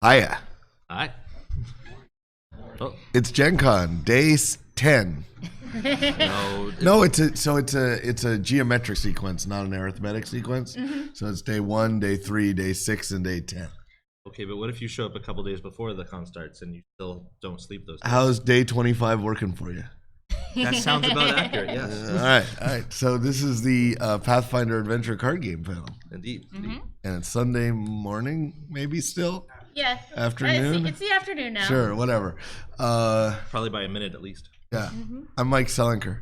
Hiya. Hi. Oh. It's GenCon, day 10. No, it's a geometric sequence, not an arithmetic sequence. Mm-hmm. So it's day 1, day 3, day 6, and day 10. Okay, but what if you show up a couple days before the con starts and you still don't sleep those days? How's day 25 working for you? That sounds about accurate, yes. All right. So this is the Pathfinder Adventure card game panel. Indeed. Mm-hmm. And it's Sunday morning, maybe still? Yeah. Afternoon? It's the afternoon now. Sure, whatever. Probably by a minute at least. Yeah. Mm-hmm. I'm Mike Selinker.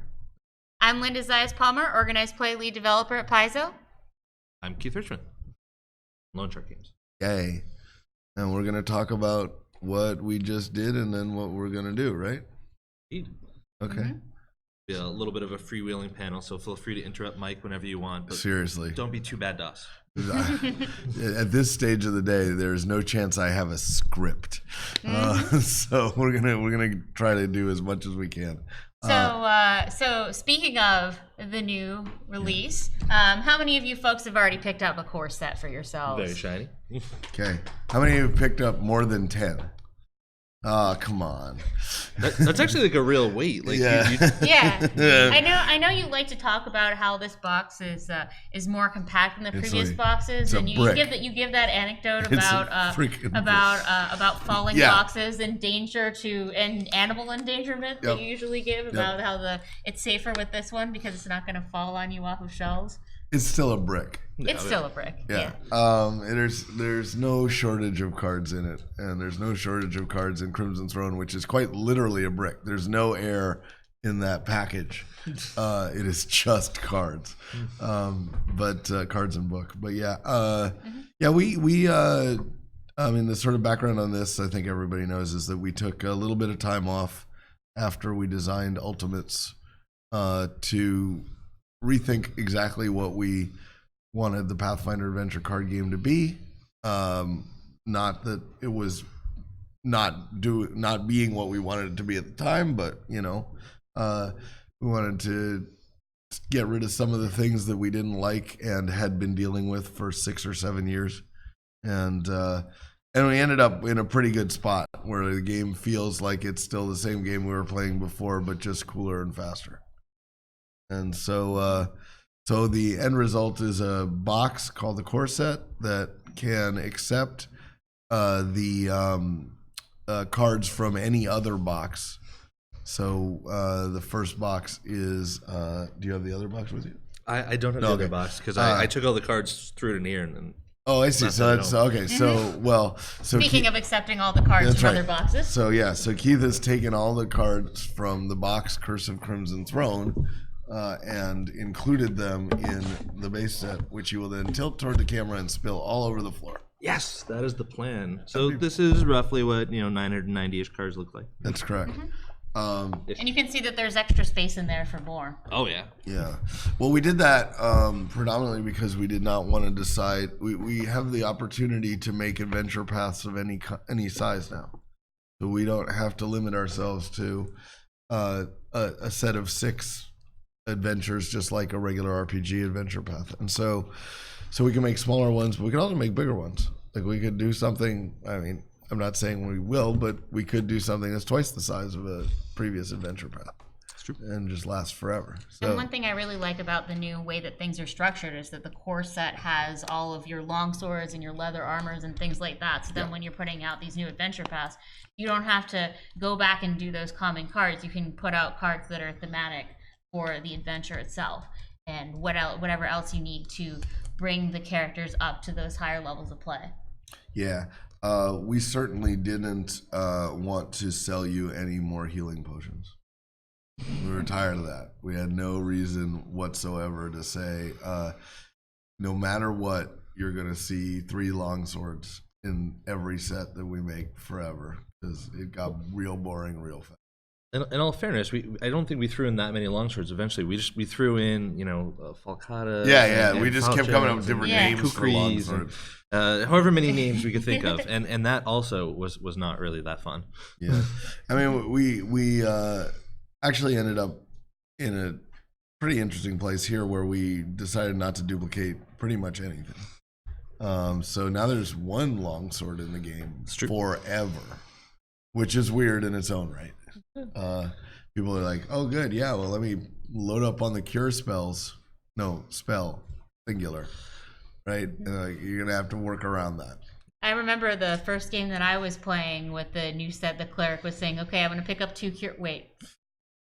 I'm Linda Zayas-Palmer, Organized Play Lead Developer at Paizo. I'm Keith Richmond, Lone Shark Games. Yay. And we're going to talk about what we just did and then what we're going to do, right? Indeed. Okay. Mm-hmm. Be a little bit of a freewheeling panel, so feel free to interrupt Mike whenever you want. But seriously. Don't be too bad to us. At this stage of the day, there's no chance I have a script. So we're gonna try to do as much as we can. So speaking of the new release, how many of you folks have already picked up a core set for yourselves? Very shiny. Okay. How many of you picked up more than 10? Oh, come on. That's actually like a real weight. Like yeah. Yeah. I know you like to talk about how this box is more compact than the previous boxes, and you give that anecdote about falling boxes and danger and animal endangerment that you usually give about how it's safer with this one because it's not going to fall on you off of shelves. It's still a brick. It's still a brick. Yeah. There's no shortage of cards in it, and there's no shortage of cards in Crimson Throne, which is quite literally a brick. There's no air in that package. It is just cards, but cards and book. But I mean, the sort of background on this, I think everybody knows, is that we took a little bit of time off after we designed Ultimates to rethink exactly what we wanted the Pathfinder Adventure card game to be. Not that it was not being what we wanted it to be at the time, but we wanted to get rid of some of the things that we didn't like and had been dealing with for 6 or 7 years, and we ended up in a pretty good spot where the game feels like it's still the same game we were playing before, but just cooler and faster. And so the end result is a box called the core set that can accept the cards from any other box. So the first box is, do you have the other box with you? I don't have the other box because I took all the cards through it in here and oh, I see. So that's okay. So speaking of accepting all the cards from other boxes. So Keith has taken all the cards from the box Curse of Crimson Throne and included them in the base set, which you will then tilt toward the camera and spill all over the floor. Yes, that is the plan. So this is roughly what 990-ish cards look like. That's correct. And you can see that there's extra space in there for more. Oh yeah. Yeah. Well, we did that predominantly because we did not want to decide. We have the opportunity to make adventure paths of any size now, so we don't have to limit ourselves to a set of 6 adventures, just like a regular RPG adventure path. And so we can make smaller ones, but we can also make bigger ones. Like we could do something, I mean, I'm not saying we will, but we could do something that's twice the size of a previous adventure path. That's true. And just last forever. So, and one thing I really like about the new way that things are structured is that the core set has all of your long swords and your leather armors and things like that. So then when you're putting out these new adventure paths, you don't have to go back and do those common cards. You can put out cards that are thematic for the adventure itself, and whatever else you need to bring the characters up to those higher levels of play. Yeah, we certainly didn't want to sell you any more healing potions. We were tired of that. We had no reason whatsoever to say, no matter what, you're going to see 3 longswords in every set that we make forever, because it got real boring real fast. In all fairness, I don't think we threw in that many longswords. Eventually, we threw in Falcata. Yeah, we just kept coming up with different names for longswords. However many names we could think of, and that also was not really that fun. Yeah, I mean we actually ended up in a pretty interesting place here where we decided not to duplicate pretty much anything. So now there's one longsword in the game true. forever, which is weird in its own right. People are like, oh, good, yeah, well, let me load up on the cure spells. No, spell, singular, right? You're going to have to work around that. I remember the first game that I was playing with the new set, the cleric was saying, okay, I'm going to pick up 2 cure. Wait,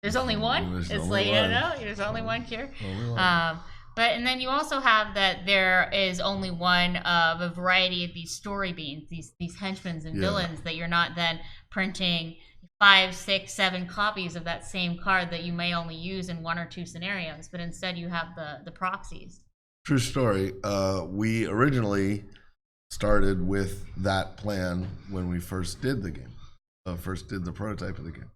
there's only one? There's It's only like, one. no, there's only one cure. Only one. But and then you also have that there is only one of a variety of these story beans, these henchmen and villains that you're not then printing 5, 6, 7 copies of that same card that you may only use in 1 or 2 scenarios, but instead you have the proxies. True story. We originally started with that plan when we first did the game, first did the prototype of the game.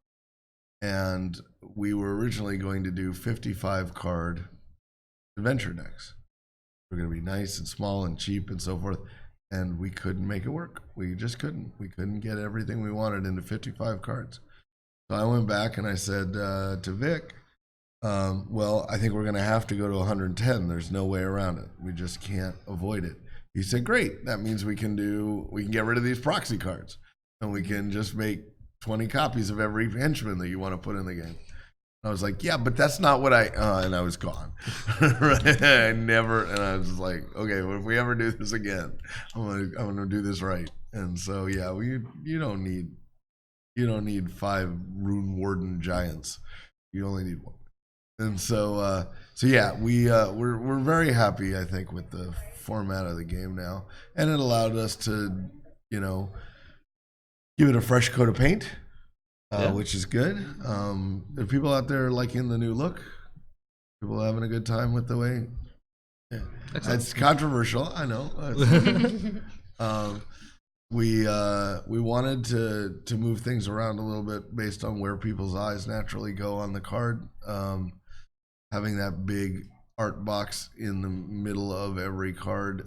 And we were originally going to do 55 card adventure decks. We're going to be nice and small and cheap and so forth. And we couldn't make it work. We just couldn't. We couldn't get everything we wanted into 55 cards. So I went back and I said to Vic, well, I think we're going to have to go to 110. There's no way around it. We just can't avoid it. He said, great. That means we can get rid of these proxy cards. And we can just make 20 copies of every henchman that you want to put in the game. I was like, yeah, but that's not what and I was gone. Right? And I was like, okay, well, if we ever do this again, I'm gonna do this right. And so, yeah, you don't need 5 Rune Warden giants. You only need 1. And so yeah, we're very happy, I think, with the format of the game now, and it allowed us to, give it a fresh coat of paint. Which is good. Are people out there liking the new look? People having a good time with the way? Yeah. It's controversial, I know. We wanted to move things around a little bit based on where people's eyes naturally go on the card. Having that big art box in the middle of every card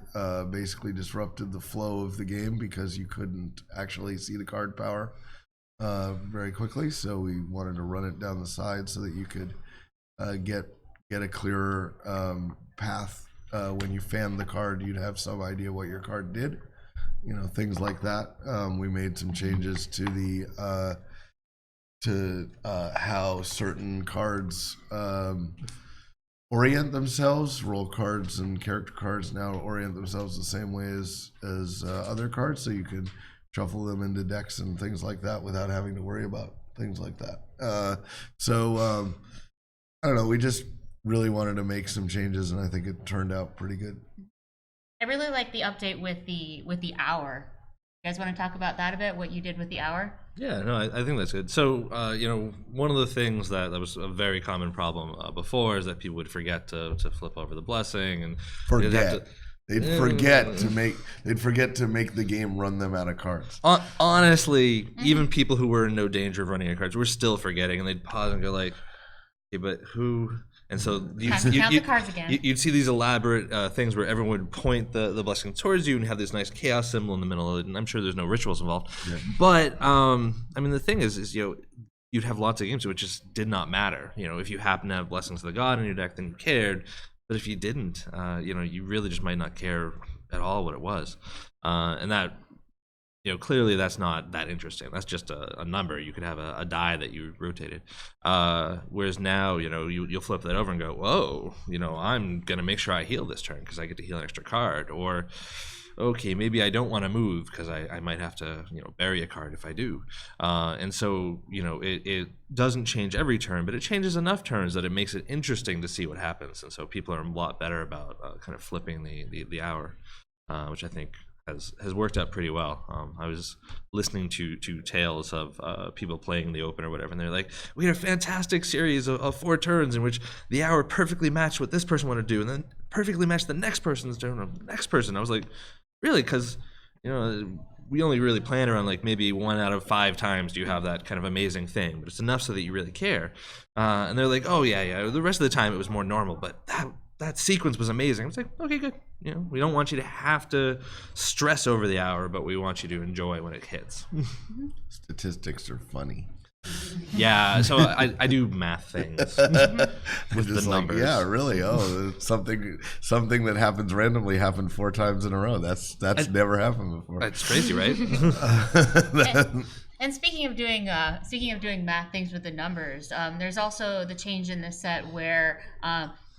basically disrupted the flow of the game because you couldn't actually see the card power very quickly, so we wanted to run it down the side so that you could get a clearer path. When you fanned the card, you'd have some idea what your card did, things like that. We made some changes to the how certain cards orient themselves. Role cards and character cards now orient themselves the same way as other cards, so you can shuffle them into decks and things like that without having to worry about things like that. So I don't know. We just really wanted to make some changes, and I think it turned out pretty good. I really like the update with the hour. You guys want to talk about that a bit? What you did with the hour? Yeah, no, I think that's good. So, one of the things that was a very common problem before is that people would forget to flip over the blessing and They'd forget to make the game run them out of cards. Honestly, even people who were in no danger of running out of cards were still forgetting, and they'd pause and go like, "Okay, but who?" And so count the cards again. You'd see these elaborate things where everyone would point the blessing towards you and have this nice chaos symbol in the middle of it. And I'm sure there's no rituals involved. Yeah. But the thing is you'd have lots of games which just did not matter. If you happen to have blessings of the god in your deck, then you cared. But if you didn't, you really just might not care at all what it was. And that, clearly that's not that interesting. That's just a number. You could have a die that you rotated. Whereas now, you'll flip that over and go, whoa, I'm going to make sure I heal this turn because I get to heal an extra card. Or, okay, maybe I don't want to move because I might have to, bury a card if I do. And so, it doesn't change every turn, but it changes enough turns that it makes it interesting to see what happens. And so people are a lot better about kind of flipping the hour, which I think has worked out pretty well. I was listening to tales of people playing the open or whatever, and they're like, we had a fantastic series of 4 turns in which the hour perfectly matched what this person wanted to do, and then perfectly matched the next person's turn of the next person. I was like, really? Because we only really plan around like maybe 1 out of 5 times do you have that kind of amazing thing, but it's enough so that you really care. And they're like, oh yeah, the rest of the time it was more normal, but that sequence was amazing. I was like, okay, good. We don't want you to have to stress over the hour, but we want you to enjoy when it hits. Statistics are funny. Yeah, so I do math things with the Just numbers. yeah, really. Oh, something that happens randomly happened 4 times in a row. That's never happened before. That's crazy, right? And speaking of doing math things with the numbers, there's also the change in this set where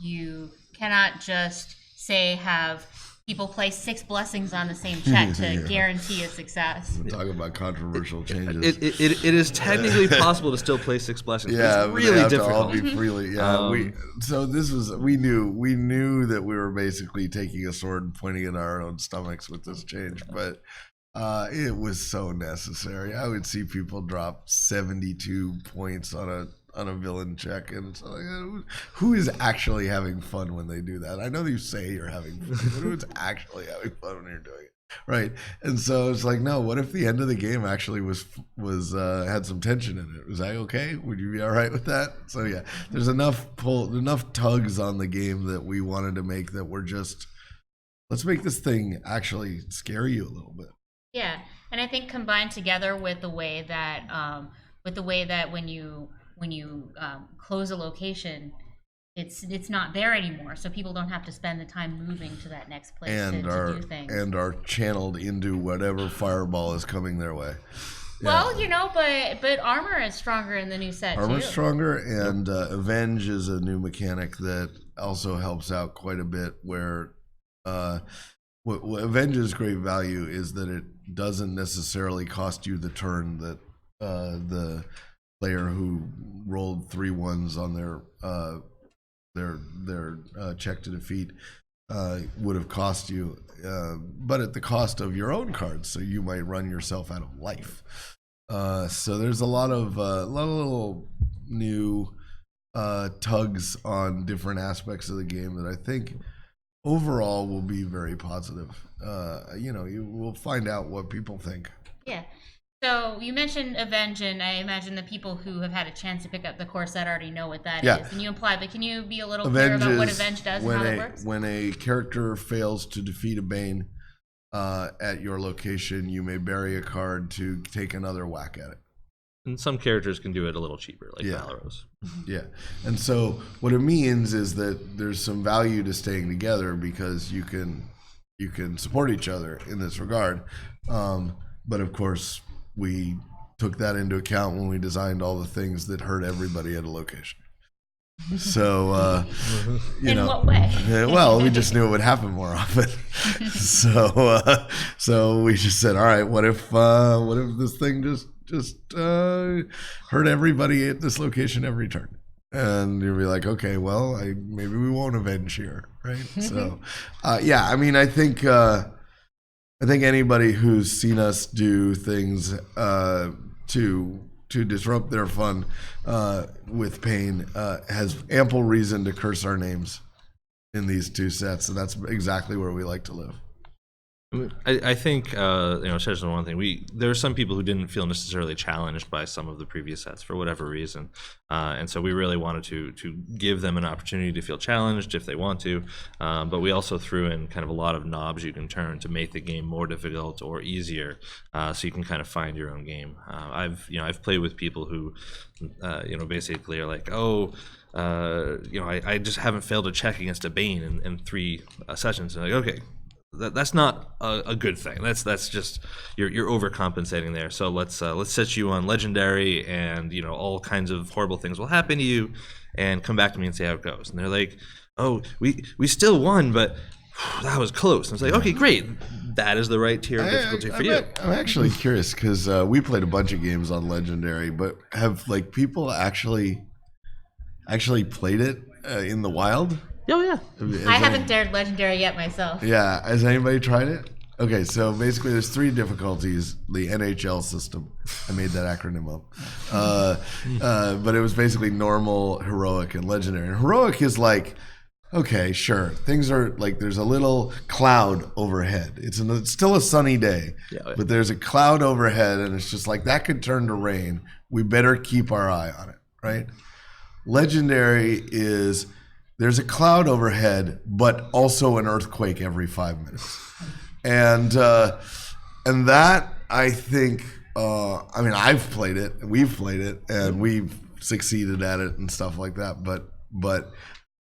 you cannot just say have people place 6 blessings on the same check to guarantee a success. We're talking about controversial changes. It is technically possible to still play 6 blessings. Yeah, it's really they have difficult. to all be freely. Yeah, we knew that we were basically taking a sword and pointing at our own stomachs with this change, but it was so necessary. I would see people drop 72 points on a villain check, and so like, who is actually having fun when they do that? I know that you say you're having fun, but who's actually having fun when you're doing it, right? And so it's like, no. What if the end of the game actually was had some tension in it? Was that okay? Would you be all right with that? So yeah, there's enough tugs on the game that we wanted to make that we're just, let's make this thing actually scare you a little bit. Yeah, and I think combined together with the way that when you close a location, it's not there anymore, so people don't have to spend the time moving to that next place to do things. And are channeled into whatever fireball is coming their way. Yeah. Well, but armor is stronger in the new set. Armor's stronger, and Avenge is a new mechanic that also helps out quite a bit. Where what Avenge's great value is that it doesn't necessarily cost you the turn that the player who rolled 3 1s on their check to defeat would have cost you, but at the cost of your own cards, so you might run yourself out of life. So there's a lot of little new tugs on different aspects of the game that I think overall will be very positive. You will find out what people think. Yeah. So you mentioned Avenge, and I imagine the people who have had a chance to pick up the core set already know what that is. And you implied, but can you be a little clearer about what Avenge does and how it works? When a character fails to defeat a Bane at your location, you may bury a card to take another whack at it. And some characters can do it a little cheaper, like Valeros. Yeah. And so what it means is that there's some value to staying together because you can support each other in this regard. But of course, we took that into account when we designed all the things that hurt everybody at a location. So, in what way? Well, we just knew it would happen more often. So we just said, all right, what if this thing just hurt everybody at this location every turn? And you'll be like, okay, well, maybe we won't avenge here, right? So, I think anybody who's seen us do things to disrupt their fun with pain has ample reason to curse our names in these 2 sets, and that's exactly where we like to live. I think especially one thing, there are some people who didn't feel necessarily challenged by some of the previous sets for whatever reason, and so we really wanted to give them an opportunity to feel challenged if they want to, but we also threw in kind of a lot of knobs you can turn to make the game more difficult or easier, so you can kind of find your own game. I've played with people who basically are like, I just haven't failed a check against a Bane in 3 sessions, and like, okay, that's not a good thing. That's just you're overcompensating there. So let's set you on legendary, and all kinds of horrible things will happen to you, and come back to me and see how it goes. And they're like, oh, we still won, but that was close. And it's like, okay, great, that is the right tier of difficulty for you. I'm actually curious because we played a bunch of games on legendary, but have people actually played it in the wild? Oh, yeah. I haven't dared legendary yet myself. Yeah. Has anybody tried it? Okay, so basically there's 3 difficulties. The NHL system. I made that acronym up. But it was basically normal, heroic, and legendary. And heroic is like, okay, sure. Things are like there's a little cloud overhead. It's still a sunny day, but there's a cloud overhead, and it's just like that could turn to rain. We better keep our eye on it, right? Legendary is there's a cloud overhead, but also an earthquake every 5 minutes. And that, I think, I mean, I've played it, we've played it, and we've succeeded at it and stuff like that. But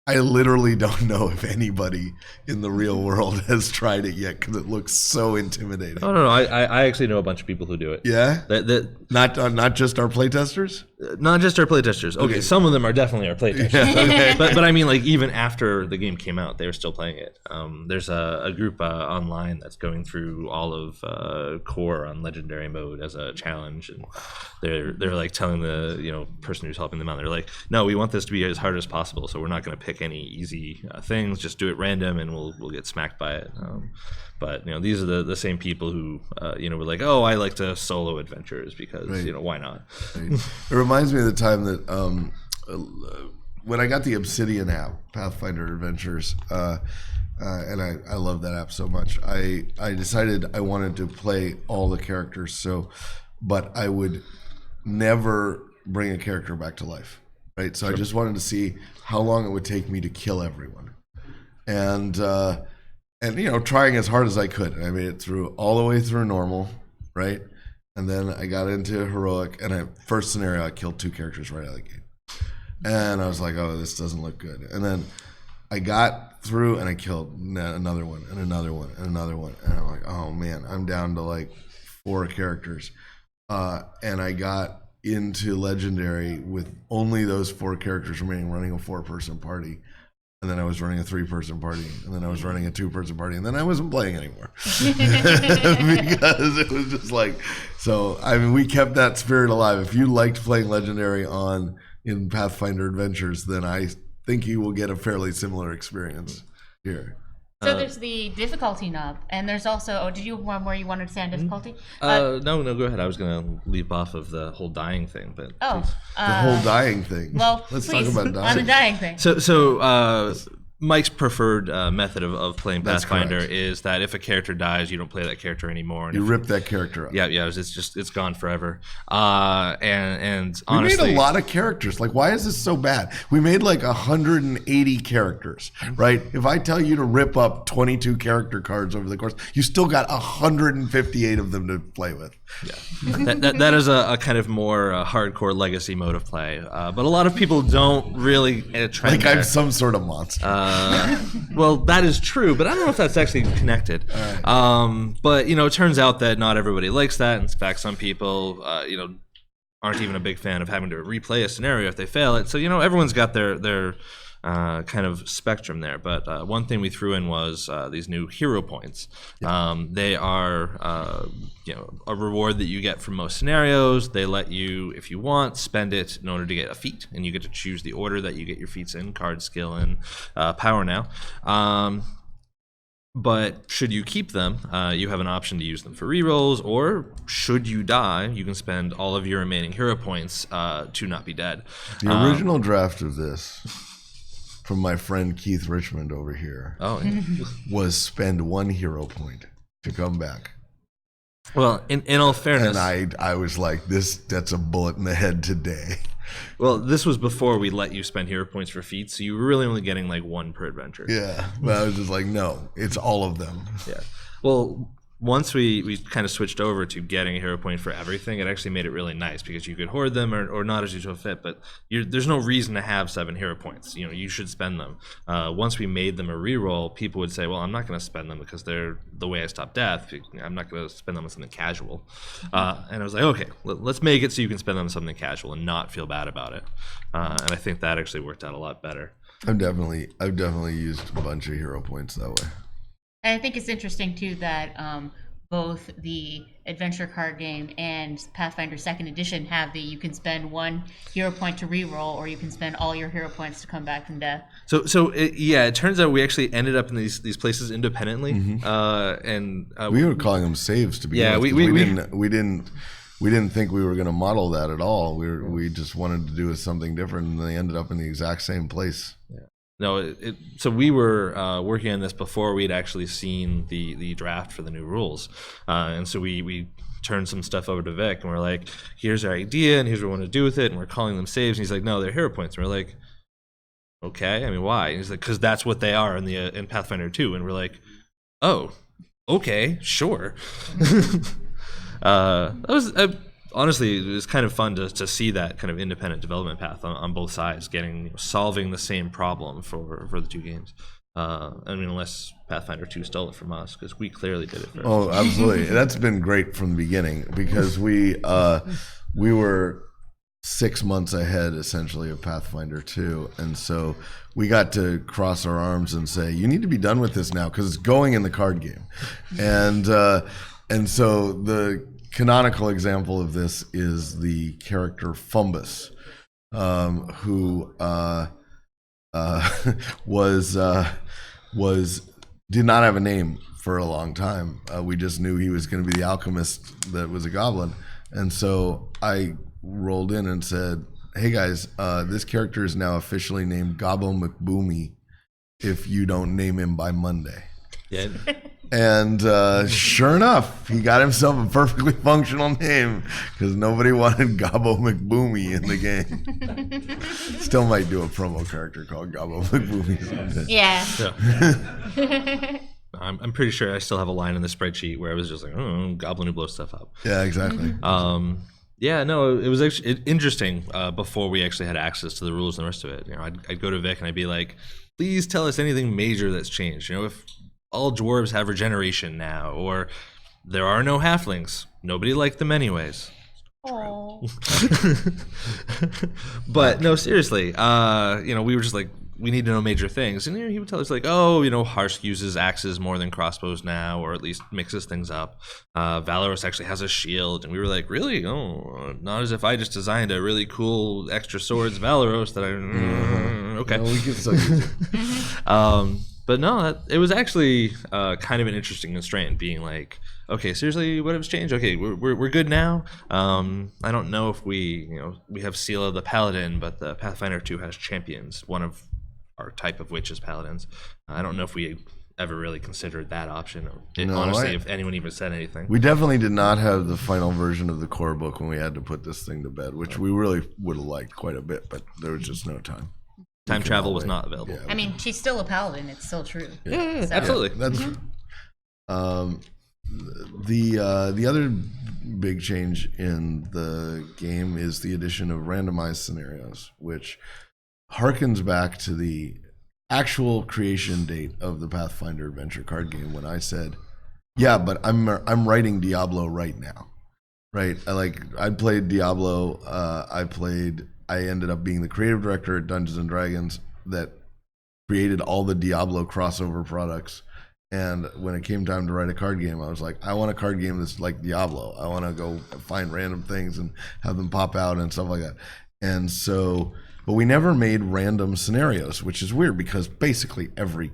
I literally don't know if anybody in the real world has tried it yet because it looks so intimidating. Oh no, I actually know a bunch of people who do it. Yeah, That not just our playtesters. not just our playtesters. Okay, some of them are definitely our playtesters. Okay. But I mean, like even after the game came out, they were still playing it. There's a group online that's going through all of core on legendary mode as a challenge, and they're like telling the person who's helping them out. They're like, no, we want this to be as hard as possible, so we're not going to pick any easy things. Just do it random, and we'll get smacked by it. But these are the same people who were like, oh, I like to solo adventures because why not? Right. It reminds me of the time that when I got the Obsidian app, Pathfinder Adventures, and I love that app so much. I decided I wanted to play all the characters, but I would never bring a character back to life. Right, so I just wanted to see how long it would take me to kill everyone, and trying as hard as I could. I made it through all the way through normal, right, and then I got into heroic. And first scenario, I killed 2 characters right out of the gate, and I was like, oh, this doesn't look good. And then I got through and I killed another one and another one and another one, and I'm like, oh man, I'm down to like 4 characters, and I got into legendary with only those 4 characters remaining, running a 4-person party, and then I was running a 3-person party, and then I was running a 2-person party, and then I wasn't playing anymore because it was just like, so I mean, we kept that spirit alive. If you liked playing legendary in Pathfinder Adventures, then I think you will get a fairly similar experience here. So there's the difficulty knob, and there's also. Did you have one where you wanted to say on difficulty? No, go ahead. I was gonna leap off of the whole dying thing, but please. The whole dying thing. Well, let's please, talk about dying. on the dying thing. So Mike's preferred method of playing That's Pathfinder correct. is that if a character dies, you don't play that character anymore. And You rip that character up. Yeah, it's gone forever. And We honestly, made a lot of characters. Like, why is this so bad? We made like 180 characters, right? If I tell you to rip up 22 character cards over the course, you still got 158 of them to play with. Yeah, that is a kind of more hardcore legacy mode of play. But a lot of people don't really trend Like there. I'm some sort of monster. Well, that is true, but I don't know if that's actually connected. Right. But it turns out that not everybody likes that. In fact, some people, aren't even a big fan of having to replay a scenario if they fail it. So everyone's got their kind of spectrum there. But one thing we threw in was these new hero points. They are a reward that you get from most scenarios. They let you, if you want, spend it in order to get a feat, and you get to choose the order that you get your feats in: card, skill, and power now. But should you keep them, you have an option to use them for rerolls, or should you die, you can spend all of your remaining hero points to not be dead. The original draft of this, from my friend Keith Richmond over here, was spend 1 hero point to come back. Well, in all fairness, And I was like, that's a bullet in the head today. well, this was before we let you spend hero points for feats, so you were really only getting like 1 per adventure. Yeah, but I was just like, no, it's all of them. Yeah. Well, once we kind of switched over to getting a hero point for everything, it actually made it really nice because you could hoard them or not as you so fit, but there's no reason to have 7 hero points. You should spend them. Once we made them a reroll, people would say, well, I'm not going to spend them because they're the way I stop death. I'm not going to spend them on something casual. And I was like, okay, let's make it so you can spend them on something casual and not feel bad about it. And I think that actually worked out a lot better. I've definitely used a bunch of hero points that way. And I think it's interesting too that both the adventure card game and Pathfinder Second Edition have you can spend 1 hero point to reroll, or you can spend all your hero points to come back from death. So it turns out we actually ended up in these places independently, and We were calling them saves to begin with. We didn't think we were going to model that at all. We just wanted to do something different, and they ended up in the exact same place. Yeah. No, so we were working on this before we'd actually seen the draft for the new rules, and so we turned some stuff over to Vic, and we're like, here's our idea, and here's what we want to do with it, and we're calling them saves, and he's like, no, they're hero points, and we're like, okay, I mean, why? And he's like, because that's what they are in Pathfinder 2, and we're like, oh, okay, sure. that was honestly, it was kind of fun to see that kind of independent development path on both sides, solving the same problem for the two games. I mean, unless Pathfinder 2 stole it from us, because we clearly did it first. Oh, absolutely. That's been great from the beginning, because we were 6 months ahead, essentially, of Pathfinder 2. And so we got to cross our arms and say, you need to be done with this now, because it's going in the card game. And so the canonical example of this is the character Fumbus, who did not have a name for a long time. We just knew he was going to be the alchemist that was a goblin. And so I rolled in and said, hey guys, this character is now officially named Gobbo McBoomy if you don't name him by Monday. Yeah. And sure enough, he got himself a perfectly functional name, because nobody wanted Gobbo McBoomy in the game. Still might do a promo character called Gobbo McBoomy someday. Yeah. I'm pretty sure I still have a line in the spreadsheet where I was just like, oh, goblin who blows stuff up. Yeah, exactly. Yeah, no, it was actually interesting before we actually had access to the rules and the rest of it. I'd go to Vic and I'd be like, please tell us anything major that's changed. If all dwarves have regeneration now, or there are no halflings. Nobody liked them anyways. Oh. But no, seriously, we were just like, we need to know major things. And he would tell us like, oh, Harsk uses axes more than crossbows now, or at least mixes things up. Valeros actually has a shield. And we were like, really? Oh, not as if I just designed a really cool extra swords Valeros that okay. No, we can still use it. But no, it was actually kind of an interesting constraint, being like, okay, seriously, what has changed? Okay, we're good now. I don't know if we have Seal of the Paladin, but the Pathfinder 2 has champions, one of our type of which is paladins. I don't know if we ever really considered that option, or if anyone even said anything. We definitely did not have the final version of the core book when we had to put this thing to bed, which we really would have liked quite a bit, but there was just no time. Time travel was not available. Yeah, I mean, she's still a paladin. It's still true. Yeah, So- absolutely. That's true. The other big change in the game is the addition of randomized scenarios, which harkens back to the actual creation date of the Pathfinder adventure card game, when I said, yeah, but I'm writing Diablo right now. Right? I played Diablo. I ended up being the creative director at Dungeons and Dragons that created all the Diablo crossover products. And when it came time to write a card game, I was like, I want a card game that's like Diablo. I want to go find random things and have them pop out and stuff like that. And so, but we never made random scenarios, which is weird, because basically everything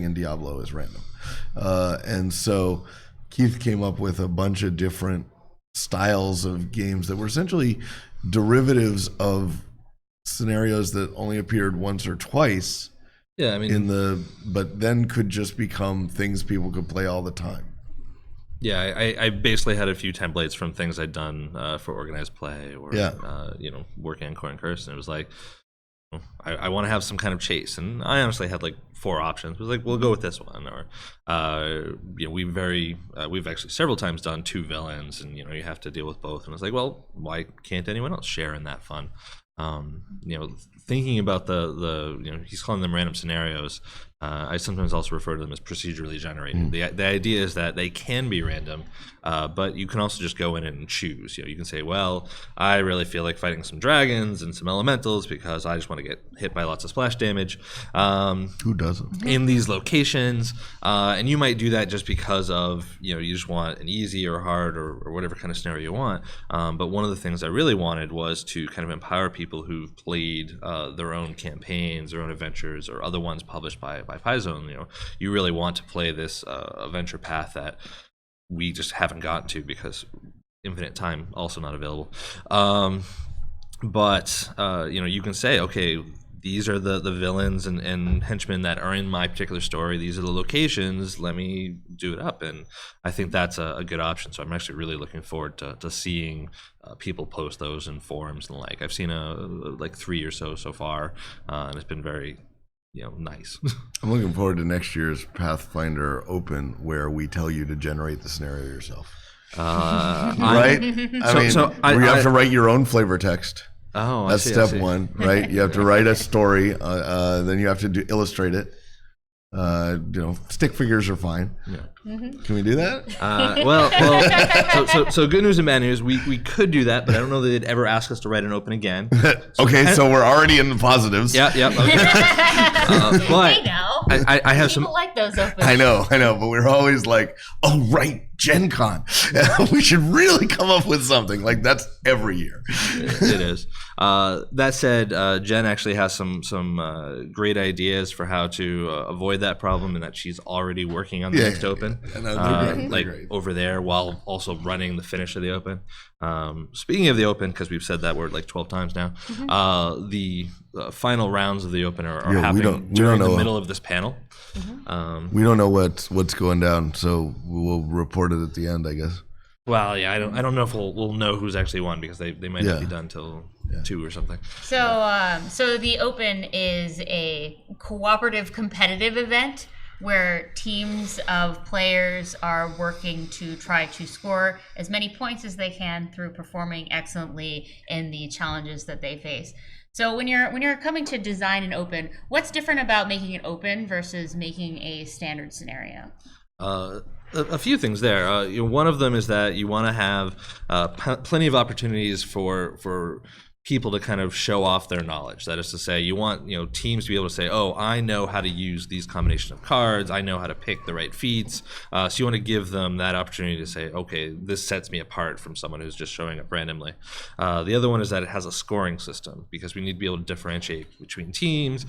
in Diablo is random. And so Keith came up with a bunch of different styles of games that were essentially derivatives of scenarios that only appeared once or twice. Yeah, I mean, but then could just become things people could play all the time. Yeah, I basically had a few templates from things I'd done for organized play, or working on Core and Curse, and it was like, I want to have some kind of chase, and I honestly had like 4 options. It was like, we'll go with this one, or we've actually several times done 2 villains, and you have to deal with both, and it's like, well, why can't anyone else share in that fun? Thinking about the he's calling them random scenarios. I sometimes also refer to them as procedurally generated. The idea is that they can be random, but you can also just go in and choose. You can say, well, I really feel like fighting some dragons and some elementals because I just want to get hit by lots of splash damage. Who doesn't? In these locations, and you might do that just because of you just want an easy or hard or whatever kind of scenario you want. But one of the things I really wanted was to kind of empower people who've played their own campaigns, their own adventures, or other ones published by Paizo. And, you really want to play this adventure path that we just haven't gotten to because infinite time also not available. But you can say, okay, these are the villains and henchmen that are in my particular story. These are the locations. Let me do it up. And I think that's a good option. So I'm actually really looking forward to seeing people post those in forums and the like. I've seen like 3 or so far, and it's been very nice. I'm looking forward to next year's Pathfinder Open, where we tell you to generate the scenario yourself. Right? So you have to write your own flavor text. Oh, that's step one, right? You have to write a story, then you have to illustrate it. Stick figures are fine. Yeah. Can we do that? So good news and bad news. We could do that, but I don't know that they'd ever ask us to write an open again. So we're already in the positives. Yeah. Okay. But I have People like those opens. I know, but we're always like, oh right, Gen Con. We should really come up with something. Like that's every year. It is. That said, Jen actually has some great ideas for how to avoid that problem, and that she's already working on the next open. They're great. Over there, while also running the finish of the open. Speaking of the open, because we've said that word like 12 times now, the final rounds of the open are happening during the middle of this panel. We don't know what's going down, so we'll report it at the end, I guess. Well, yeah, I don't know if we'll know who's actually won, because they might not be done till 2 or something. So the Open is a cooperative competitive event where teams of players are working to try to score as many points as they can through performing excellently in the challenges that they face. So when you're coming to design an Open, what's different about making an Open versus making a standard scenario? A few things there. One of them is that you want to have plenty of opportunities for people to kind of show off their knowledge. That is to say, you want teams to be able to say, oh, I know how to use these combination of cards. I know how to pick the right feats. So you want to give them that opportunity to say, okay, this sets me apart from someone who's just showing up randomly. The other one is that it has a scoring system, because we need to be able to differentiate between teams.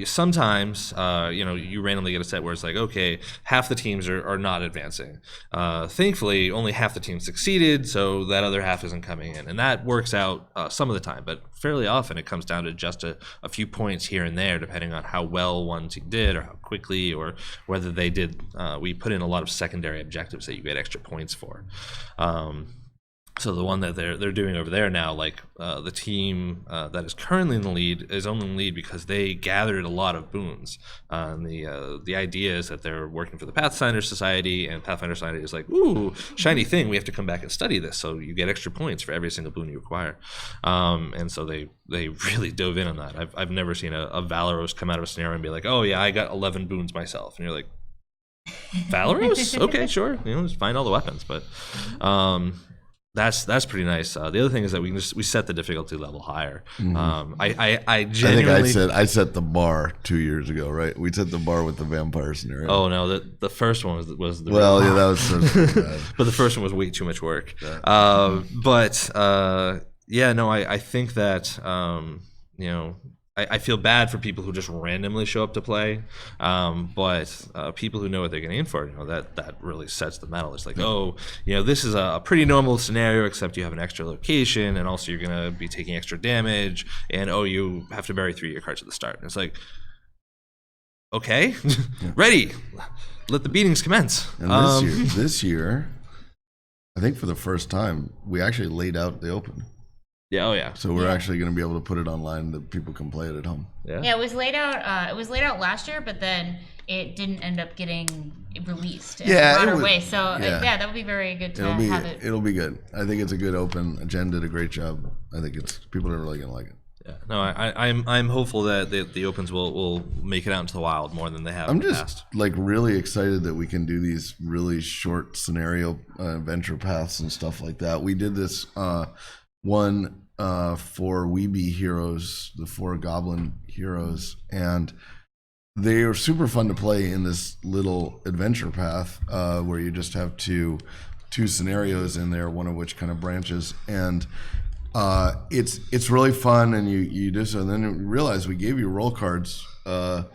Sometimes, you randomly get a set where it's like, okay, half the teams are not advancing. Thankfully, only half the teams succeeded, so that other half isn't coming in. And that works out some of the time, but fairly often it comes down to just a few points here and there, depending on how well one team did, or how quickly, or whether they did. We put in a lot of secondary objectives that you get extra points for. So the one that they're doing over there now, like the team that is currently in the lead is only in the lead because they gathered a lot of boons. And the idea is that they're working for the Pathfinder Society, and Pathfinder Society is like, ooh, shiny thing, we have to come back and study this, so you get extra points for every single boon you acquire. And so they really dove in on that. I've never seen a Valeros come out of a scenario and be like, oh yeah, I got 11 boons myself, and you're like, Valeros? Okay, sure, just find all the weapons, but. That's pretty nice. The other thing is that we set the difficulty level higher. I genuinely I set the bar 2 years ago, right? We set the bar with the vampire scenario. Oh no, the first one was the that was so bad. But the first one was way too much work. Yeah. I think that I feel bad for people who just randomly show up to play, but people who know what they're getting in for, that really sets the mettle. It's like, this is a pretty normal scenario, except you have an extra location, and also you're going to be taking extra damage, and you have to bury 3 of your cards at the start. And it's like, okay, ready, let the beatings commence. And this year, I think for the first time, we actually laid out the Open. Yeah. Oh, yeah. So we're actually going to be able to put it online that people can play it at home. Yeah. It was laid out. It was laid out last year, but then it didn't end up getting released in a broader way. So that would be very good to have it. It'll be good. I think it's a good Open. Jen did a great job. I think people are really going to like it. Yeah. No, I'm hopeful that the Opens will make it out into the wild more than they have in the past. I'm just really excited that we can do these really short scenario adventure paths and stuff like that. We did this. One for Weeby Heroes, the 4 Goblin Heroes, and they are super fun to play in this little adventure path where you just have two scenarios in there, one of which kind of branches, and it's really fun, and you do so, and then you realize we gave you roll cards, for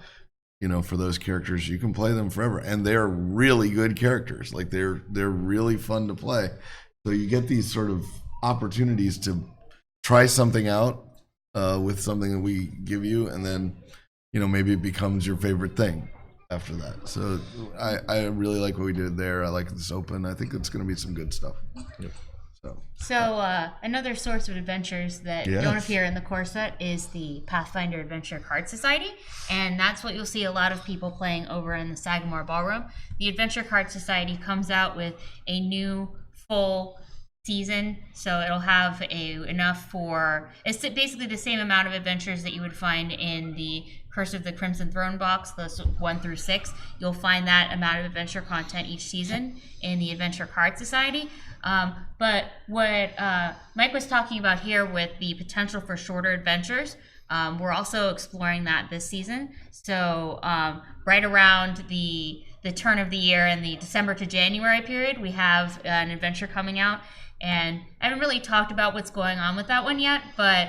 those characters. You can play them forever, and they're really good characters. Like they're really fun to play. So you get these sort of opportunities to try something out with something that we give you, and then maybe it becomes your favorite thing after that. So I really like what we did there. I like this Open. I think it's going to be some good stuff. So another source of adventures that don't appear in the core set is the Pathfinder Adventure Card Society, and that's what you'll see a lot of people playing over in the Sagamore Ballroom. The Adventure Card Society comes out with a new full season, so it'll have enough for, it's basically the same amount of adventures that you would find in the Curse of the Crimson Throne box, those 1 through 6. You'll find that amount of adventure content each season in the Adventure Card Society. But what Mike was talking about here with the potential for shorter adventures, we're also exploring that this season. So right around the turn of the year in the December to January period, we have an adventure coming out. And I haven't really talked about what's going on with that one yet, but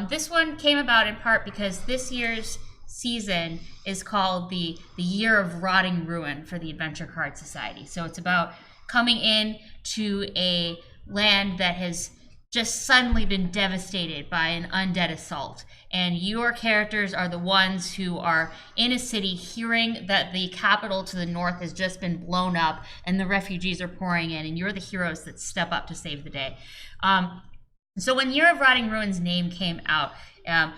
this one came about in part because this year's season is called the Year of Rotting Ruin for the Adventure Card Society. So it's about coming in to a land that has just suddenly been devastated by an undead assault. And your characters are the ones who are in a city hearing that the capital to the north has just been blown up and the refugees are pouring in, and you're the heroes that step up to save the day. So when Year of Rotting Ruin's name came out,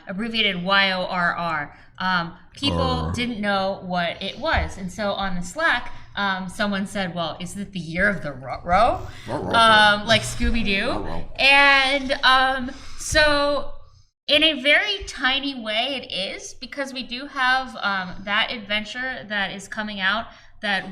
abbreviated YORR, people didn't know what it was. And so on the Slack, someone said, well, is it the year of the ruh-roh? Like Scooby-Doo. And so in a very tiny way it is, because we do have that adventure that is coming out, that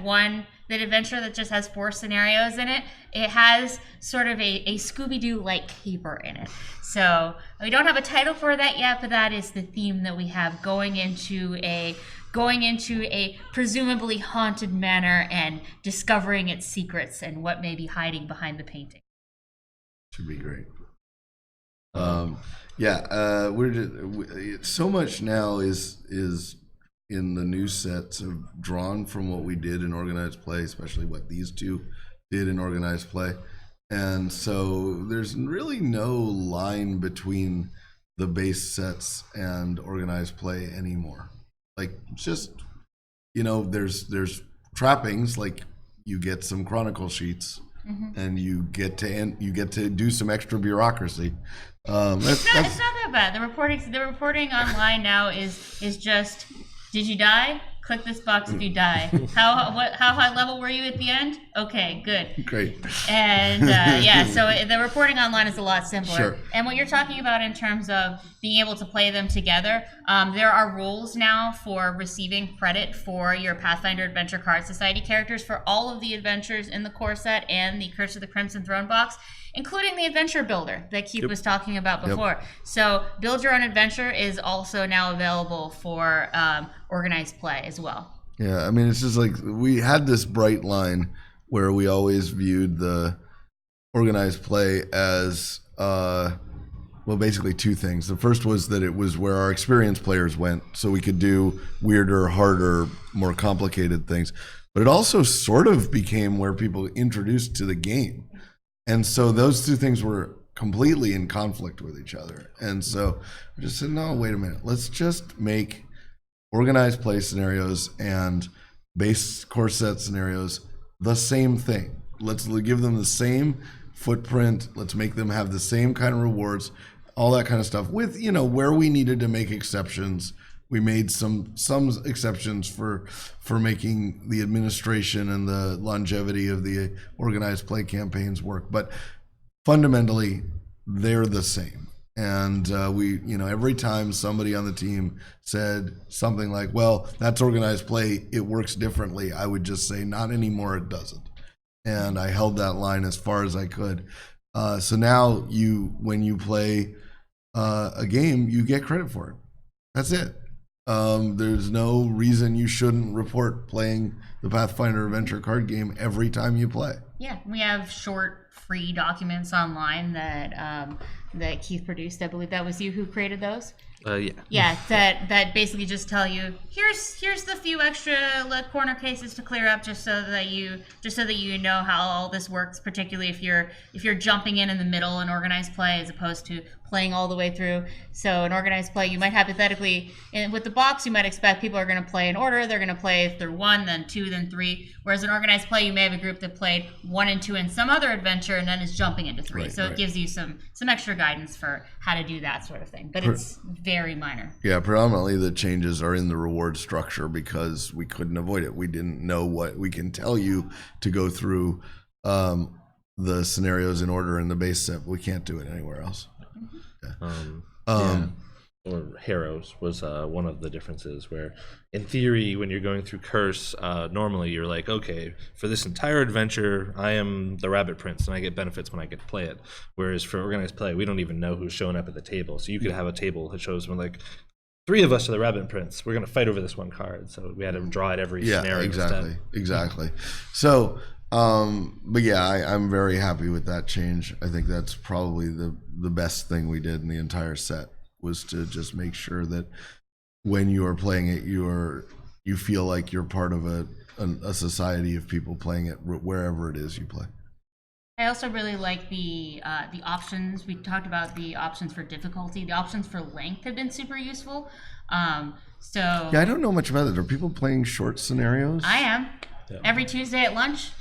adventure that just has 4 scenarios in it. It has sort of a Scooby-Doo-like caper in it. So we don't have a title for that yet, but that is the theme that we have going into a presumably haunted manor and discovering its secrets and what may be hiding behind the painting. Should be great. We're just, so much now is in the new sets of drawn from what we did in organized play, especially what these two did in organized play. And so there's really no line between the base sets and organized play anymore. Like, it's just, there's trappings, like you get some chronicle sheets, and you get to do some extra bureaucracy. It's not that bad. The reporting online now is just, did you die? Click this box if you die. How high level were you at the end? Okay, good. Great. And so the reporting online is a lot simpler. Sure. And what you're talking about in terms of being able to play them together, there are rules now for receiving credit for your Pathfinder Adventure Card Society characters for all of the adventures in the core set and the Curse of the Crimson Throne box, including the adventure builder that Keith was talking about before. So Build Your Own Adventure is also now available for organized play as well. Yeah, I mean, it's just like we had this bright line where we always viewed the organized play as, basically 2 things. The first was that it was where our experienced players went, so we could do weirder, harder, more complicated things. But it also sort of became where people introduced to the game. And so those 2 things were completely in conflict with each other. And so I just said, no, wait a minute. Let's just make organized play scenarios and base core set scenarios the same thing. Let's give them the same footprint. Let's make them have the same kind of rewards, all that kind of stuff. With, where we needed to make exceptions, we made some exceptions for making the administration and the longevity of the organized play campaigns work. But fundamentally, they're the same. And every time somebody on the team said something like, well, that's organized play, it works differently, I would just say, not anymore, it doesn't. And I held that line as far as I could. So now when you play a game, you get credit for it. That's it. There's no reason you shouldn't report playing the Pathfinder Adventure card game every time you play. Yeah, we have short, free documents online that Keith produced. I believe that was you who created those. Yeah, that basically just tell you here's the few extra corner cases to clear up, just so that you know how all this works. Particularly if you're jumping in the middle in organized play as opposed to playing all the way through. So in organized play, you might hypothetically, with the box, you might expect people are going to play in order. They're going to play through 1, then 2, then 3. Whereas in organized play, you may have a group that played 1 and 2 in some other adventure and then is jumping into 3. Right, so it gives you some extra guidance for how to do that sort of thing. But it's very minor. Yeah, predominantly the changes are in the reward structure because we couldn't avoid it. We didn't know what we can tell you to go through the scenarios in order in the base set. We can't do it anywhere else. Or Harrows was one of the differences where, in theory, when you're going through Curse, normally you're like, okay, for this entire adventure, I am the Rabbit Prince, and I get benefits when I get to play it. Whereas for organized play, we don't even know who's showing up at the table. So you could have a table that shows when like, 3 of us are the Rabbit Prince. We're going to fight over this one card. So we had to draw it every scenario. Exactly. So, but yeah, I'm very happy with that change. I think that's probably the best thing we did in the entire set, was to just make sure that when you are playing it, you feel like you're part of a society of people playing it wherever it is you play. I also really like the options. We talked about the options for difficulty. The options for length have been super useful. Yeah, I don't know much about it. Are people playing short scenarios? I am. Yeah. Every Tuesday at lunch.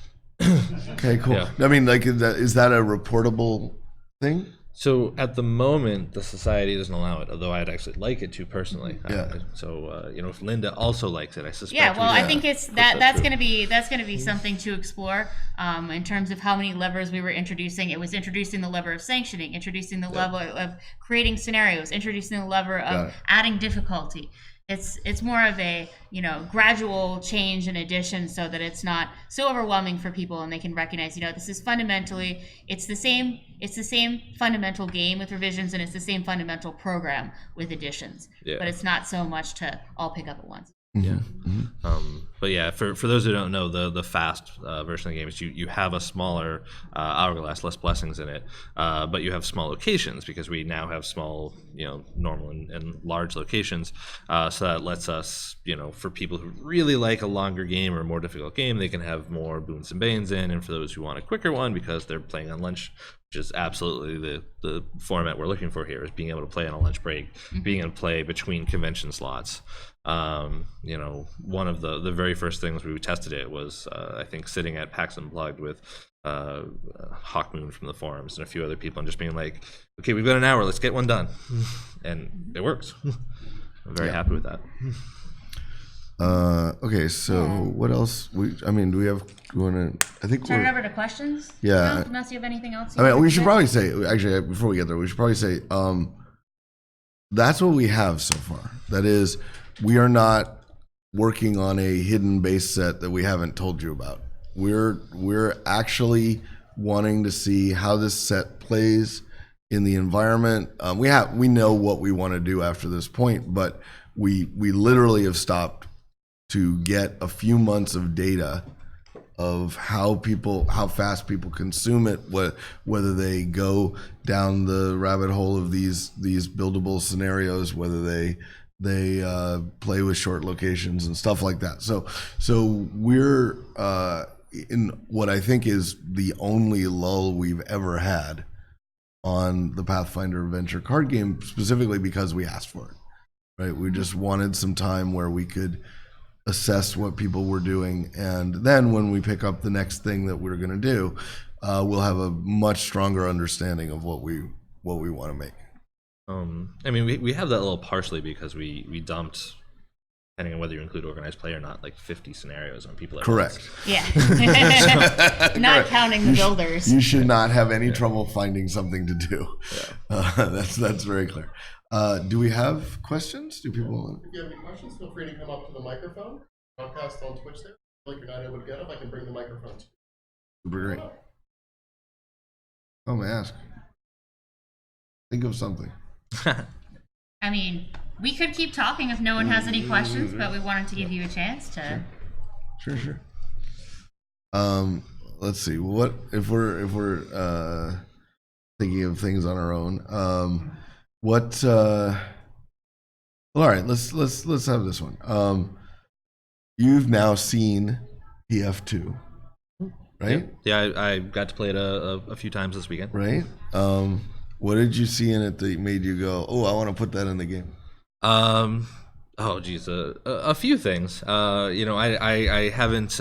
Okay, cool. Yeah. I mean, like, is that a reportable thing? So at the moment, the society doesn't allow it, although I'd actually like it to personally. If Linda also likes it, I suspect. Yeah, well, I think it's that's going to be something to explore in terms of how many levers we were introducing. It was introducing the lever of sanctioning, introducing the lever of creating scenarios, introducing the lever of adding difficulty. It's more of a gradual change and addition, so that it's not so overwhelming for people, and they can recognize this is fundamentally it's the same fundamental game with revisions, and it's the same fundamental program with additions. Yeah. But it's not so much to all pick up at once. Yeah. But yeah, for those who don't know, the fast version of the game is you have a smaller hourglass, less blessings in it, but you have small locations, because we now have small, normal and large locations. So that lets us, for people who really like a longer game or a more difficult game, they can have more boons and banes in. And for those who want a quicker one because they're playing on lunch, which is absolutely the format we're looking for here, is being able to play on a lunch break, being able to play between convention slots. One of the very first things we tested it was I think sitting at PAX Unplugged with Hawkmoon from the forums and a few other people, and just being like, okay, we've got an hour, let's get one done. And it works. I'm very happy with that. Okay, so what else? Do we want to? I think turn it over to questions. Yeah. Unless you have anything else. We should probably say, actually, before we get there, we should probably say that's what we have so far. That is, we are not working on a hidden base set that we haven't told you about. We're actually wanting to see how this set plays in the environment. We know what we want to do after this point, but we literally have stopped to get a few months of data of how fast people consume it, whether they go down the rabbit hole of these buildable scenarios, whether they play with short locations and stuff like that. So we're in what I think is the only lull we've ever had on the Pathfinder Adventure card game, specifically because we asked for it, right? We just wanted some time where we could assess what people were doing, and then when we pick up the next thing that we're going to do, we'll have a much stronger understanding of what we want to make. We have that little partially because we dumped, depending on whether you include organized play or not, like 50 scenarios on people. Correct. Yeah. Not counting the builders. You should not have any trouble finding something to do. Yeah. That's very clear. Do we have questions? Do people? If you have any questions, feel free to come up to the microphone. Broadcast on Twitch there. If you're not able to get up, I can bring the microphone to you. Super great. Oh, may I ask? Think of something. We could keep talking if no one has any questions, but we wanted to give you a chance to. Sure. Let's see. What if we're thinking of things on our own? All right. Let's have this one. You've now seen PF2, right? Yeah, I got to play it a few times this weekend. Right. What did you see in it that made you go, "Oh, I want to put that in the game"? A few things. I haven't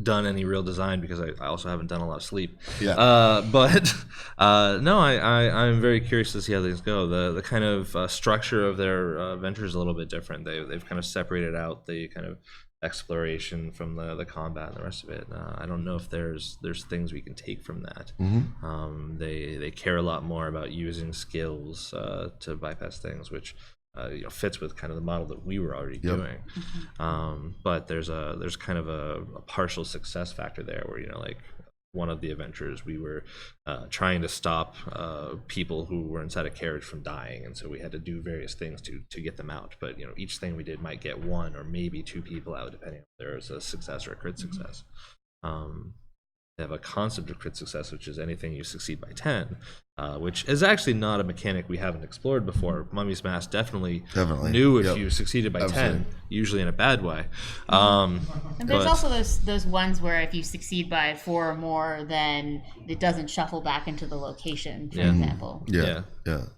done any real design because I also haven't done a lot of sleep. Yeah. I'm very curious to see how things go. The kind of structure of their adventure is a little bit different. They've kind of separated out the kind of exploration, from the combat and the rest of it. I don't know if there's things we can take from that. They care a lot more about using skills to bypass things, which fits with kind of the model that we were already doing. But there's kind of a partial success factor there, where like one of the adventures we were trying to stop people who were inside a carriage from dying, and so we had to do various things to get them out. But each thing we did might get 1 or maybe 2 people out, depending if there was a success or a crit success. They have a concept of crit success, which is anything you succeed by 10, which is actually not a mechanic we haven't explored before. Mummy's Mask definitely knew if you succeeded by 10, usually in a bad way. And there's also those ones where if you succeed by 4 or more, then it doesn't shuffle back into the location, for example. The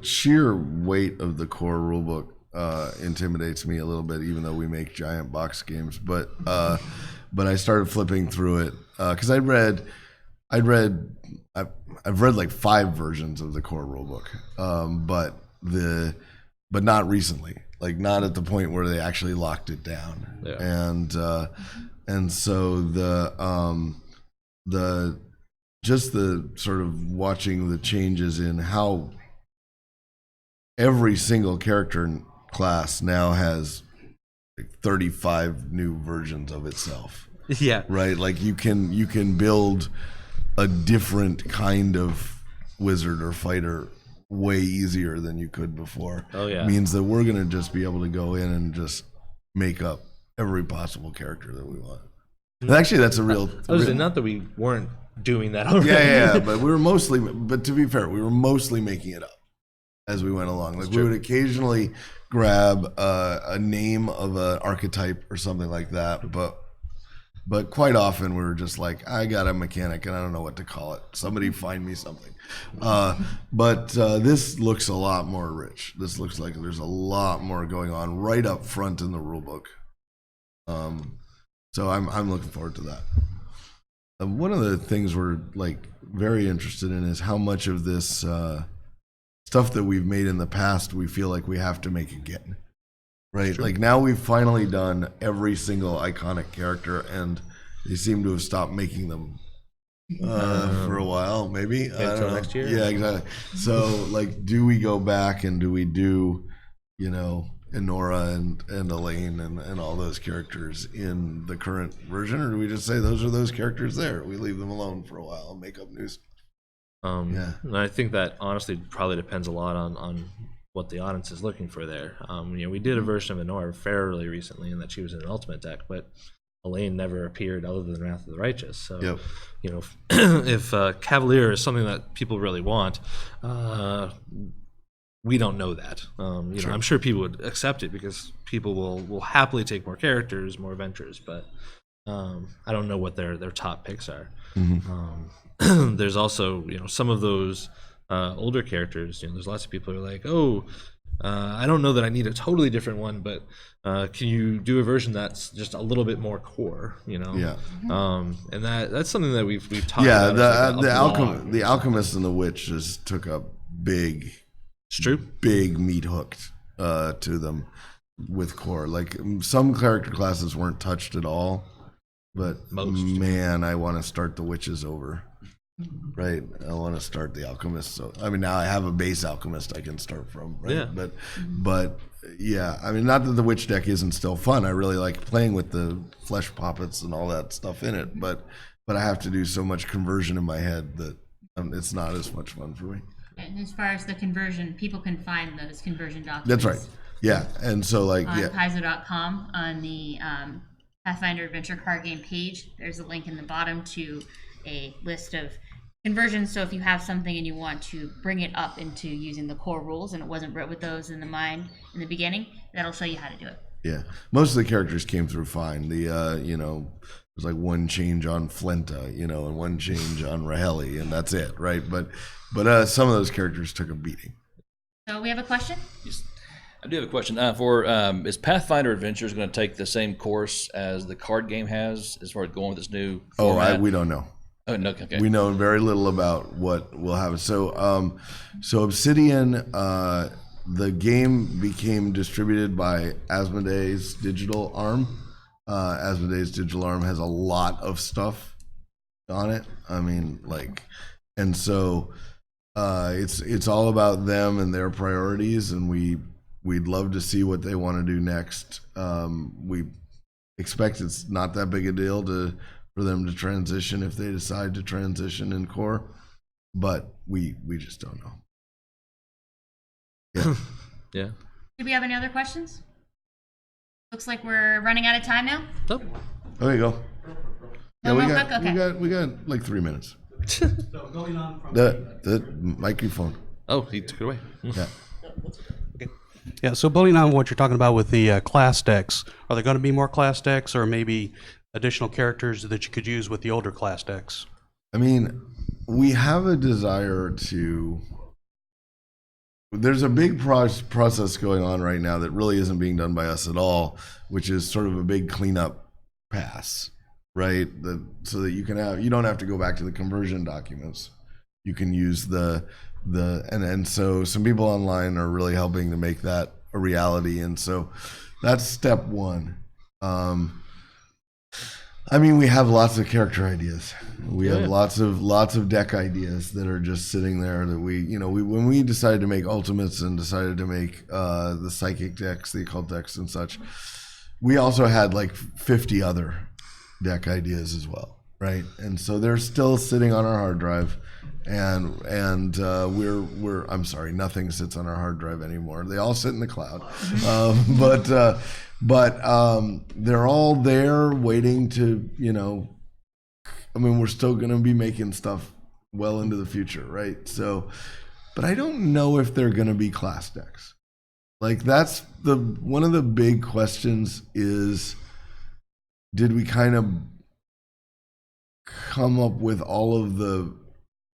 sheer weight of the core rulebook intimidates me a little bit, even though we make giant box games. But I started flipping through it because I've read like 5 versions of the core rulebook, but not recently, like not at the point where they actually locked it down. And so the just the sort of watching the changes in how every single character class now has like 35 new versions of itself. Right? Like you can build a different kind of wizard or fighter way easier than you could before. Means that we're gonna just be able to go in and just make up every possible character that we want. And actually that's a real not that we weren't doing that already. But to be fair, we were mostly making it up as we went along. Like we would occasionally grab a name of an archetype or something like that, but quite often we were just like, I got a mechanic and I don't know what to call it. Somebody find me something. But this looks a lot more rich. This looks like there's a lot more going on right up front in the rulebook. So I'm looking forward to that. One of the things we're like very interested in is how much of this stuff that we've made in the past we feel like we have to make again, right? Like now we've finally done every single iconic character, and they seem to have stopped making them for a while, maybe until next year. Yeah, exactly. So like, do we go back and do we do Enora and Elaine and all those characters in the current version, or do we just say those are those characters there, we leave them alone for a while and make up new stuff? And I think that honestly probably depends a lot on what the audience is looking for there. We did a version of Enora fairly recently, in that she was in an ultimate deck, but Elaine never appeared other than Wrath of the Righteous. So, if Cavalier is something that people really want, we don't know that. I'm sure people would accept it because people will happily take more characters, more adventures, but I don't know what their top picks are. There's also some of those older characters. There's lots of people who are like, I don't know that I need a totally different one, but can you do a version that's just a little bit more core? And that's something that we've talked about. The Alchemist and the Witch just took a big meat hook to them with core. Like some character classes weren't touched at all, but man, I want to start the witches over. Right, I want to start the Alchemist. So I mean, now I have a base Alchemist I can start from. Right, but yeah, I mean, not that the witch deck isn't still fun. I really like playing with the flesh puppets and all that stuff in it. But I have to do so much conversion in my head that it's not as much fun for me. And as far as the conversion, people can find those conversion documents. That's right. Yeah, and so like on Paizo.com on the Pathfinder Adventure card game page, there's a link in the bottom to a list of conversions. So if you have something and you want to bring it up into using the core rules, and it wasn't writ with those in the mind in the beginning, that'll show you how to do it. Yeah, most of the characters came through fine. The there's like one change on Flenta, and one change on Raheli, and that's it, right? But some of those characters took a beating. So we have a question? Yes. I do have a question. Is Pathfinder Adventures going to take the same course as the card game has, as far as going with this new format? We don't know. Oh, no, okay. We know very little about what will happen. So Obsidian the game became distributed by Asmodee's digital arm. Asmodee's digital arm has a lot of stuff on it. I mean, like, and so it's all about them and their priorities, and we'd love to see what they want to do next. We expect it's not that big a deal for them to transition if they decide to transition in core, but we just don't know. Yeah. Yeah. Do we have any other questions? Looks like we're running out of time now. Nope. There you go. No Yeah, more quick? Okay. we got like 3 minutes. So going on from The microphone. Oh, he took it away. Yeah. yeah, so building on what you're talking about with the class decks, are there going to be more class decks, or maybe additional characters that you could use with the older class decks? I mean, we have a desire to. There's a big process going on right now that really isn't being done by us at all, which is sort of a big cleanup pass, right? So that you don't have to go back to the conversion documents. You can use and so some people online are really helping to make that a reality, and so that's step one. I mean, we have lots of character ideas. We have lots of deck ideas that are just sitting there that when we decided to make Ultimates and decided to make the Psychic decks, the Occult decks and such, we also had like 50 other deck ideas as well, right? And so they're still sitting on our hard drive, and we're I'm sorry, nothing sits on our hard drive anymore. They all sit in the cloud, but they're all there waiting to, I mean, we're still going to be making stuff well into the future, right? So, but I don't know if they're going to be class decks. Like, that's one of the big questions is, did we kind of come up with all of the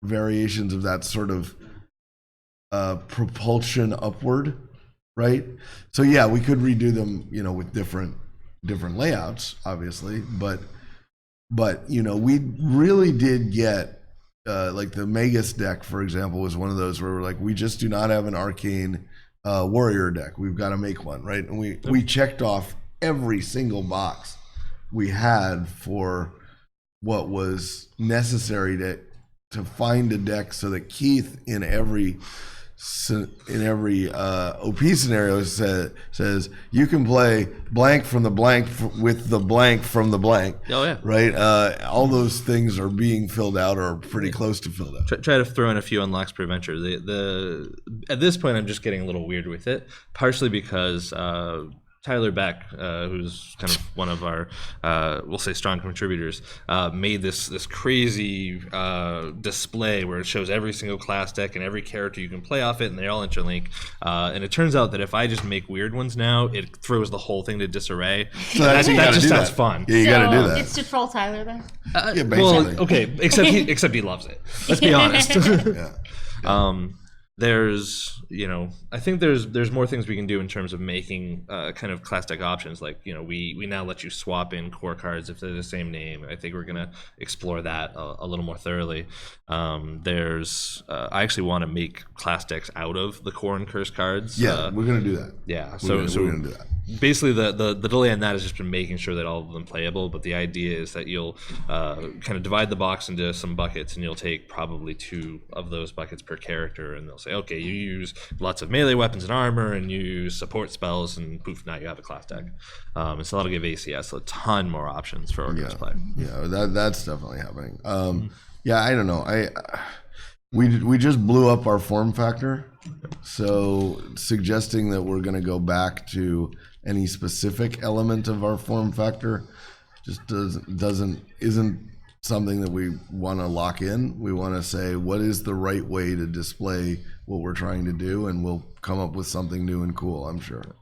variations of that sort of propulsion upward? Right. So yeah, we could redo them, with different layouts, obviously, but we really did get like the Magus deck, for example, was one of those where we're like, we just do not have an arcane warrior deck. We've got to make one, right? And we checked off every single box we had for what was necessary to find a deck so that Keith in every OP scenario says you can play blank from the blank with the blank from the blank. Oh yeah, right. All those things are being filled out or pretty close to filled out. Try to throw in a few unlocks per adventure. At this point, I'm just getting a little weird with it, partially because Tyler Beck, who's kind of one of our, we'll say, strong contributors, made this crazy display where it shows every single class deck and every character you can play off it, and they all interlink. And it turns out that if I just make weird ones now, it throws the whole thing to disarray. So that just sounds fun. Yeah, you got to do that. It's to troll Tyler then. Yeah, basically. Well, okay, except he loves it. Let's be honest. Yeah. There's, I think there's more things we can do in terms of making kind of class deck options. Like, we now let you swap in core cards if they're the same name. I think we're going to explore that a little more thoroughly. I actually want to make class decks out of the core and curse cards. Yeah, we're going to do that. Yeah, we're going to do that. Basically, the delay on that has just been making sure that all of them playable. But the idea is that you'll kind of divide the box into some buckets, and you'll take probably 2 of those buckets per character, and they'll say, okay, you use lots of melee weapons and armor, and you use support spells, and poof, now you have a class deck. And so that'll give ACS a ton more options for organized play. Yeah, that's definitely happening. Yeah, I don't know. We just blew up our form factor, so suggesting that we're going to go back to any specific element of our form factor just isn't something that we want to lock in. We want to say, what is the right way to display what we're trying to do, and we'll come up with something new and cool, I'm sure.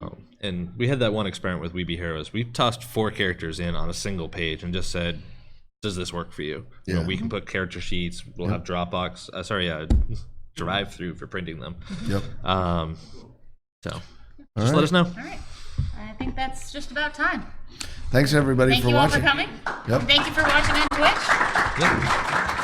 Oh, and we had that one experiment with We Be Heroes. We tossed 4 characters in on a single page and just said, does this work for you? Yeah. We can put character sheets. We'll have Dropbox. Drive-through for printing them. Yep. So just let us know. All right. I think that's just about time. Thanks everybody Thank for you all watching. for coming. Yep. Thank you for watching on Twitch. Yep.